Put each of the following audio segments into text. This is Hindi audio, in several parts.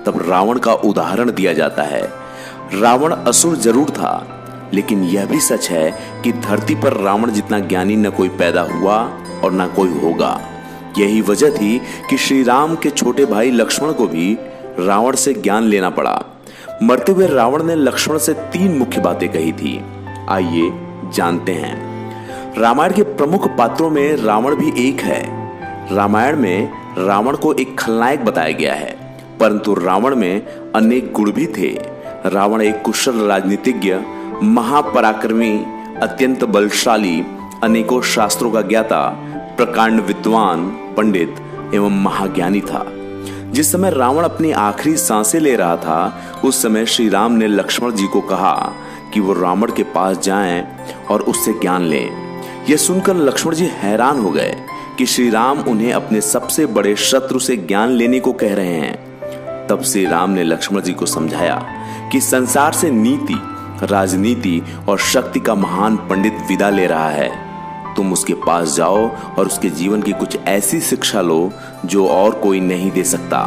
तब रावण का उदाहरण दिया जाता है। रावण असुर जरूर था, लेकिन यह भी सच है कि धरती पर रावण जितना ज्ञानी न कोई पैदा हुआ और न कोई होगा। यही वजह थी कि श्री राम के छोटे भाई लक्ष्मण को भी रावण से ज्ञान लेना पड़ा। मरते हुए रावण ने लक्ष्मण से 3 मुख्य बातें कही थी। आइए जानते हैं। रामायण के प्रमुख पात्रों में रावण भी एक है। रामायण में रावण को एक खलनायक बताया गया है, परंतु रावण में अनेक गुण भी थे। रावण एक कुशल राजनीतिज्ञ, महापराक्रमी, अत्यंत बलशाली, अनेकों शास्त्रों का ज्ञाता, प्रकांड विद्वान, पंडित एवं महाज्ञानी था। जिस समय रावण अपनी आखिरी सांसें ले रहा था, उस समय श्री राम ने लक्ष्मण जी को कहा कि वो रावण के पास जाएं और उससे ज्ञान लें। यह सुनकर लक्ष्मण जी हैरान हो गए कि श्री राम उन्हें अपने सबसे बड़े शत्रु से ज्ञान लेने को कह रहे हैं। तब श्री राम ने लक्ष्मण जी को समझाया कि संसार से नीति, राजनीति और शक्ति का महान पंडित विदा ले रहा है। तुम उसके पास जाओ और उसके जीवन की कुछ ऐसी शिक्षा लो जो और कोई नहीं दे सकता।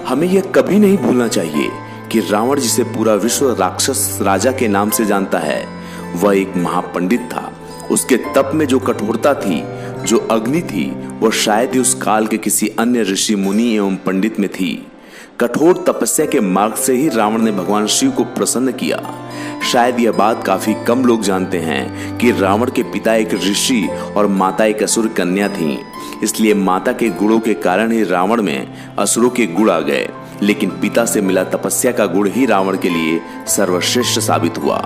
हमें यह कभी नहीं भूलना चाहिए कि रावण, जिसे पूरा विश्व राक्षस राजा के नाम से जानता है, वह एक महापंडित था। उसके तप में जो कठोरता थी, जो अग्नि थी, वह शायद ही उस काल के किसी अन्य ऋषि मुनि एवं पंडित में थी। कठोर तपस्या के मार्ग से ही रावण ने भगवान शिव को प्रसन्न किया। शायद यह बात काफी कम लोग जानते हैं कि रावण के पिता एक ऋषि और माता एक असुर कन्या थीं। इसलिए माता के गुणों के कारण ही रावण में असुरों के गुण आ गए, लेकिन पिता से मिला तपस्या का गुण ही रावण के लिए सर्वश्रेष्ठ साबित हुआ।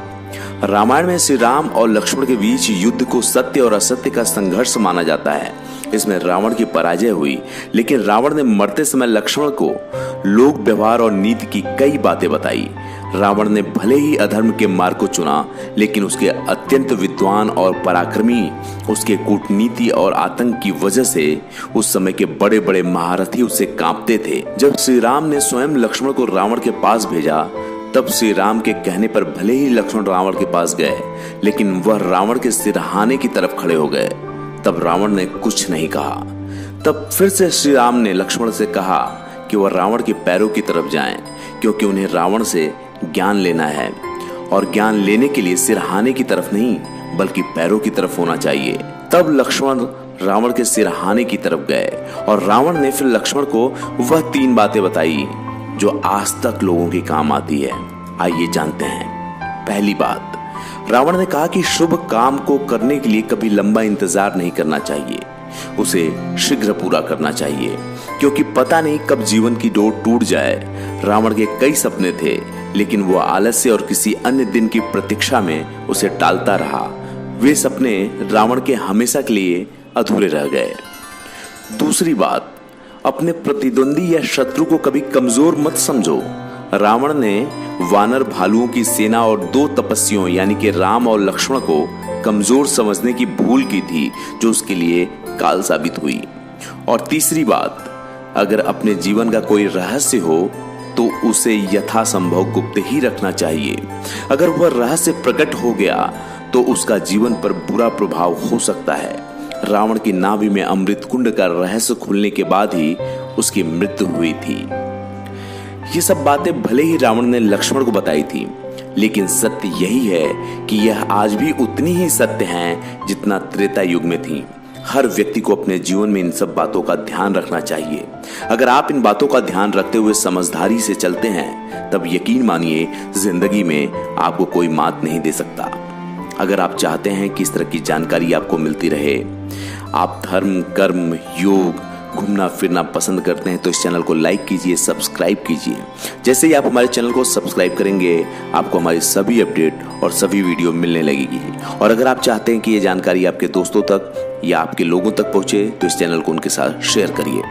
रामायण में श्री राम और लक्ष्मण के बीच युद्ध को सत्य और असत्य का संघर्ष माना जाता है। इसमें रावण की पराजय हुई, लेकिन रावण ने मरते समय लक्ष्मण को लोक व्यवहार और नीति की कई बातें बताई। रावण ने भले ही अधर्म के मार्ग को चुना, लेकिन उसके अत्यंत विद्वान और पराक्रमी, उसके कूटनीति और आतंक की वजह से उस समय के बड़े बड़े महारथी उससे कांपते थे। जब श्री राम ने स्वयं लक्ष्मण को रावण के पास भेजा, तब श्री राम के कहने पर भले ही लक्ष्मण रावण के पास गए, लेकिन वह रावण के सिरहाने की तरफ खड़े हो गए। तब रावण ने कुछ नहीं कहा। तब फिर से श्री राम ने लक्ष्मण से कहा कि वह रावण के पैरों की तरफ जाएं, क्योंकि उन्हें रावण से ज्ञान लेना है, और ज्ञान लेने के लिए सिरहाने की तरफ नहीं, बल्कि पैरों की तरफ होना चाहिए। तब लक्ष्मण रावण के सिरहाने की तरफ गए, और रावण ने फिर लक्ष्मण को वह 3 बातें बताई जो आज तक लोगों के काम आती है। आइए जानते हैं। पहली बात, रावण ने कहा कि शुभ काम को करने के लिए कभी लंबा इंतजार नहीं करना चाहिए, उसे शीघ्र पूरा करना चाहिए, क्योंकि पता नहीं कब जीवन की डोर टूट जाए। रावण के कई सपने थे, लेकिन वो आलस्य और किसी अन्य दिन की प्रतीक्षा में उसे टालता रहा। वे सपने रावण के हमेशा के लिए अधूरे रह गए। दूसरी बात, अपने प्रतिद्वंदी या शत्रु को कभी कमजोर मत समझो। रावण ने वानर भालुओं की सेना और 2 तपस्वियों यानी कि राम और लक्ष्मण को कमजोर समझने की भूल की थी, जो उसके लिए काल साबित हुई। और तीसरी बात, अगर अपने जीवन का कोई रहस्य हो तो उसे यथासंभव गुप्त ही रखना चाहिए। अगर वह रहस्य प्रकट हो गया तो उसका जीवन पर बुरा प्रभाव हो सकता है। रावण की नाभि में अमृत कुंड का रहस्य खुलने के बाद ही उसकी मृत्यु हुई थी। ये सब बातें भले ही रावण ने लक्ष्मण को बताई थी, लेकिन सत्य यही है कि यह आज भी उतनी ही सत्य हैं जितना त्रेता युग में थी। हर व्यक्ति को अपने जीवन में इन सब बातों का ध्यान रखना चाहिए। अगर आप इन बातों का ध्यान रखते हुए समझदारी से चलते हैं, तब यकीन मानिए जिंदगी में आपको कोई मात नहीं दे सकता। अगर आप चाहते हैं कि इस तरह की जानकारी आपको मिलती रहे, आप धर्म, कर्म, योग, घूमना फिरना पसंद करते हैं, तो इस चैनल को लाइक कीजिए, सब्सक्राइब कीजिए। जैसे ही आप हमारे चैनल को सब्सक्राइब करेंगे, आपको हमारी सभी अपडेट और सभी वीडियो मिलने लगेगी। और अगर आप चाहते हैं कि ये जानकारी आपके दोस्तों तक या आपके लोगों तक पहुंचे, तो इस चैनल को उनके साथ शेयर करिए।